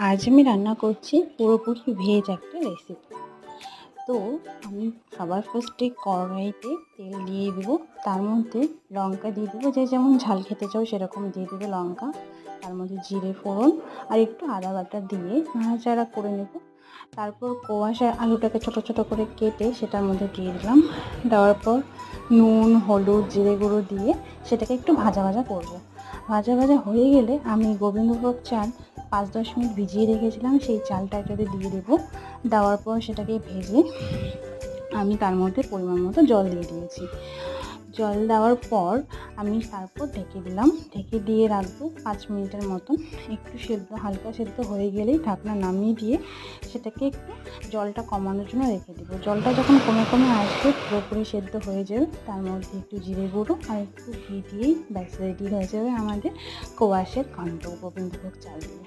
আজ আমি রান্না করছি পুরোপুরি ভেজ একটা রেসিপি। তো আমি সবার ফার্স্টে কড়াইতে তেল দিয়ে দেবো, তার মধ্যে লঙ্কা দিয়ে দেবো, যে যেমন ঝাল খেতে চাও সেরকম দিয়ে দেবে লঙ্কা। তার মধ্যে জিরে ফোড়ন আর একটু আদা বাটা দিয়ে নাড়াচাড়া করে নেব। তারপর কোয়াশা আলুটাকে ছোটো ছোটো করে কেটে সেটার মধ্যে দিয়ে দিলাম। দেওয়ার পর নুন, হলুদ, জিরে গুঁড়ো দিয়ে সেটাকে একটু ভাজা ভাজা করব। ভাজা ভাজা হয়ে গেলে আমি গোবিন্দভোগ চাল 5-10 মিনিট ভিজিয়ে রেখেছিলাম, সেই চালটা এটাতে দিয়ে দেবো। দেওয়ার পর সেটাকে ভেজে আমি তার মধ্যে পরিমাণ মতো জল দিয়ে দিয়েছি। জল দেওয়ার পর আমি তারপর ঢেকে দিলাম, ঢেকে দিয়ে রাখবো 5 মিনিটের মতন। একটু সেদ্ধ, হালকা সেদ্ধ হয়ে গেলেই ঢাকনা নামিয়ে দিয়ে সেটাকে একটু জলটা কমানোর জন্য রেখে দেবো। জলটা যখন কমে কমে আসবে, পুরোপুরি সেদ্ধ হয়ে যাবে, তার মধ্যে একটু জিরে গুঁড়ো আর একটু ঘি দিয়েই ব্যাস রেডি হয়ে যাবে আমাদের কোয়াশের ঘন্ট গোবিন্দভোগ চাল দিয়ে।